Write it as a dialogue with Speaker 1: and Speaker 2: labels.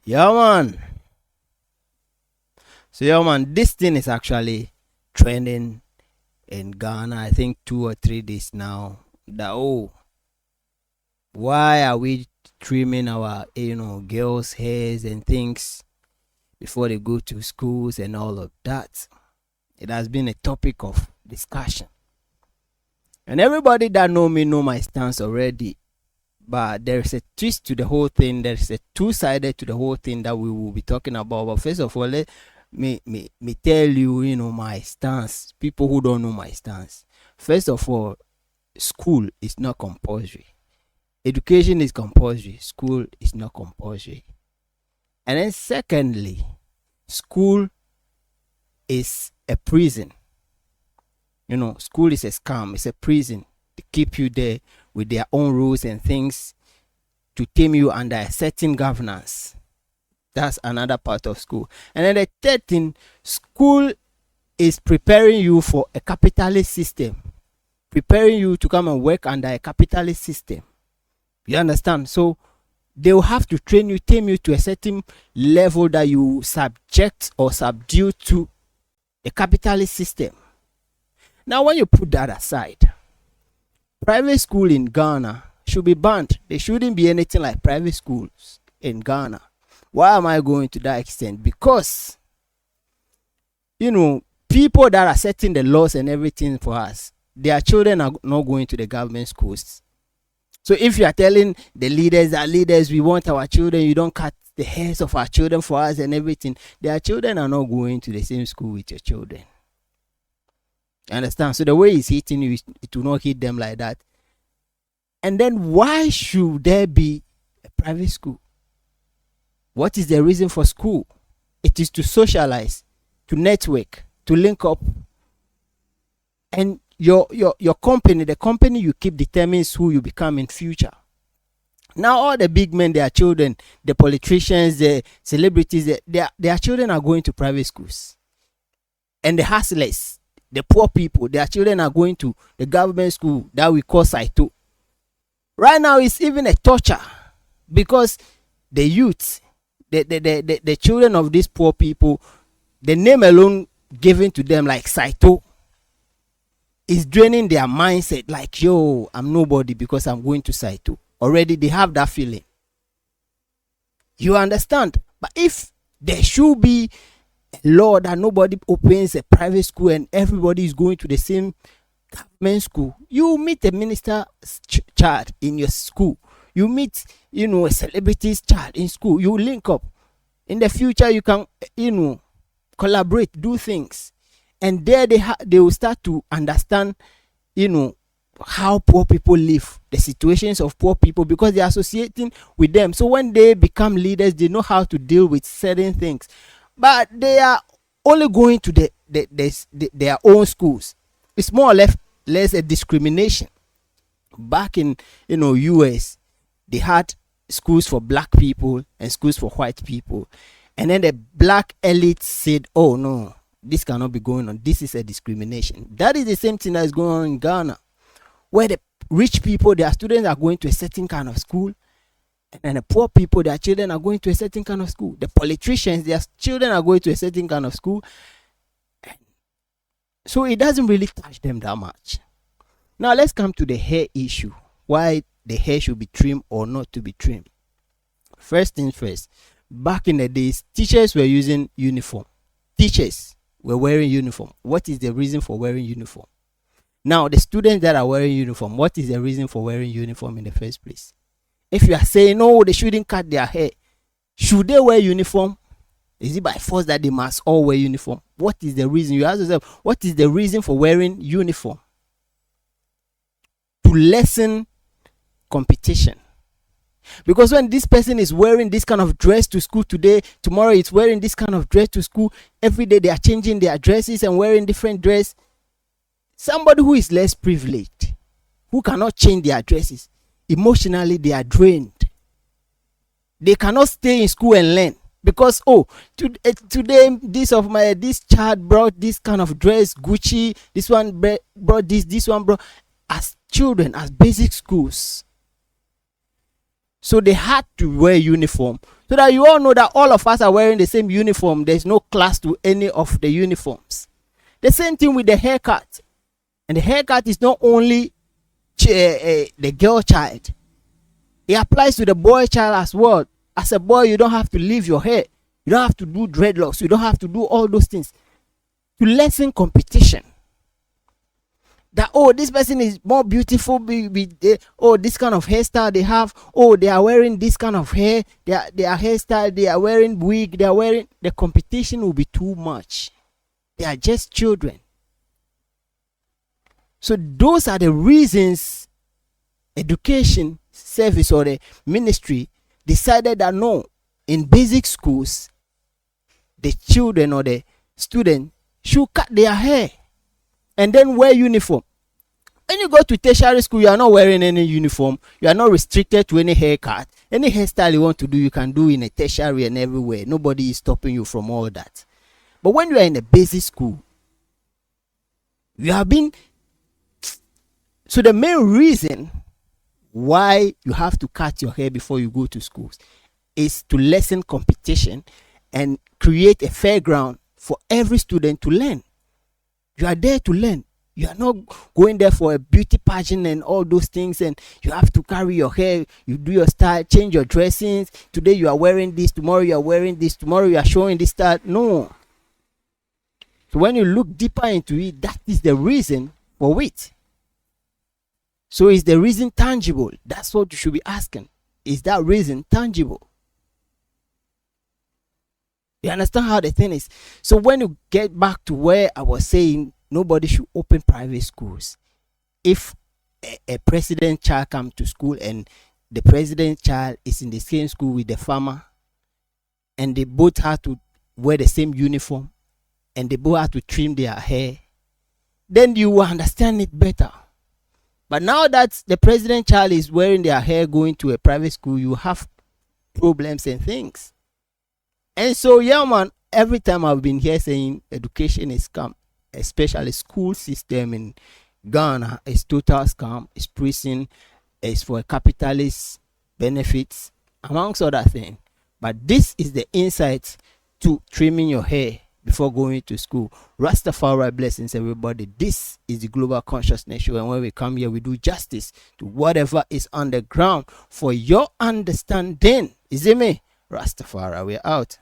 Speaker 1: Yeah, man. So, yeah, man, this thing is actually trending in Ghana, I think 2 or 3 days now. That, oh, why are we trimming our, girls' hairs and things before they go to schools and all of that? It has been a topic of discussion. And everybody that know me know my stance already. But there is a twist to the whole thing. There is a two-sided to the whole thing that we will be talking about. But first of all, let me tell you, my stance. People who don't know my stance. First of all, school is not compulsory. Education is compulsory. School is not compulsory. And then secondly, school is a prison. School is a scam. It's a prison. They keep you there with their own rules and things to tame you under a certain governance. That's another part of school. And then the third thing, school is preparing you for a capitalist system, preparing you to come and work under a capitalist system. You understand? So they will have to train you, tame you to a certain level that you subject or subdue to a capitalist system. Now, when you put that aside, private school in Ghana should be banned. There shouldn't be anything like private schools in Ghana. Why am I going to that extent? Because, people that are setting the laws and everything for us, their children are not going to the government schools. So if you are telling the leaders, we want our children, you don't cut the hairs of our children for us and everything, their children are not going to the same school with your children. You understand? So the way it's hitting you, it will not hit them like that. And then why should there be a private school? What is the reason for school? It is to socialize, to network, to link up. And your company, the company you keep determines who you become in future. Now all the big men, their children, the politicians, the celebrities, their children are going to private schools. And the hustlers, the poor people, their children are going to the government school that we call Saito. Right now, it's even a torture because the youth, the children of these poor people, the name alone given to them like Saito is draining their mindset. Like, yo, I'm nobody because I'm going to Saito. Already they have that feeling. You understand? But if there should be law that nobody opens a private school and everybody is going to the same government school, you meet a minister's child in your school, you meet a celebrity's child in school, you link up. In the future you can collaborate, do things, and there they will start to understand how poor people live, the situations of poor people, because they are associating with them. So when they become leaders, they know how to deal with certain things. But they are only going to their own schools. It's more or less a discrimination. Back in US, they had schools for black people and schools for white people. And then the black elite said, oh no, this cannot be going on. This is a discrimination. That is the same thing that is going on in Ghana, where the rich people, their students are going to a certain kind of school, and the poor people, their children are going to a certain kind of school. The politicians, their children are going to a certain kind of school. So it doesn't really touch them that much. Now let's come to the hair issue. Why the hair should be trimmed or not to be trimmed. First things first, back in the days, teachers were using uniform. Teachers were wearing uniform. What is the reason for wearing uniform? Now the students that are wearing uniform, what is the reason for wearing uniform in the first place? If you are saying, no, they shouldn't cut their hair, should they wear uniform? Is it by force that they must all wear uniform? What is the reason? You ask yourself, what is the reason for wearing uniform? To lessen competition. Because when this person is wearing this kind of dress to school today, tomorrow it's wearing this kind of dress to school, every day they are changing their dresses and wearing different dress. Somebody who is less privileged, who cannot change their dresses, emotionally they are drained. They cannot stay in school and learn because today this child brought this kind of dress, Gucci, this one brought this one brought, as children, as basic schools. So they had to wear uniform So that you all know that all of us are wearing the same uniform. There's no class to any of the uniforms. The same thing with the haircut. And the haircut is not only the girl child. It applies to the boy child as well. As a boy, you don't have to leave your hair. You don't have to do dreadlocks. You don't have to do all those things. To lessen competition. That, oh, this person is more beautiful oh, this kind of hairstyle they have. Oh, they are wearing this kind of hair. Their hairstyle, they are wearing wig. They are wearing. The competition will be too much. They are just children. So those are the reasons education service or the ministry decided that no, in basic schools, the children or the student should cut their hair and then wear uniform. When you go to tertiary school, you are not wearing any uniform. You are not restricted to any haircut. Any hairstyle you want to do, you can do in a tertiary and everywhere. Nobody is stopping you from all that. But when you are in a basic school, you have been... So the main reason why you have to cut your hair before you go to schools is to lessen competition and create a fair ground for every student to learn. You are there to learn. You are not going there for a beauty pageant and all those things, and you have to carry your hair, you do your style, change your dressings. Today you are wearing this, tomorrow you are wearing this, tomorrow you are showing this style. No. So when you look deeper into it, that is the reason for it. So is the reason tangible? That's what you should be asking. Is that reason tangible? You understand how the thing is? So when you get back to where I was saying, nobody should open private schools. If a president child comes to school and the president child is in the same school with the farmer, and they both have to wear the same uniform, and they both have to trim their hair, then you will understand it better. But now that the president child is wearing their hair going to a private school, you have problems and things. And so, yeah, man, every time I've been here saying education is scam, especially school system in Ghana is total scam, is prison, is for capitalist benefits, amongst other things. But this is the insight to trimming your hair before going to school. Rastafari blessings, everybody. This is the Global Consciousness Show, and when we come here, we do justice to whatever is on the ground for your understanding. Is it me? Rastafari, we're out.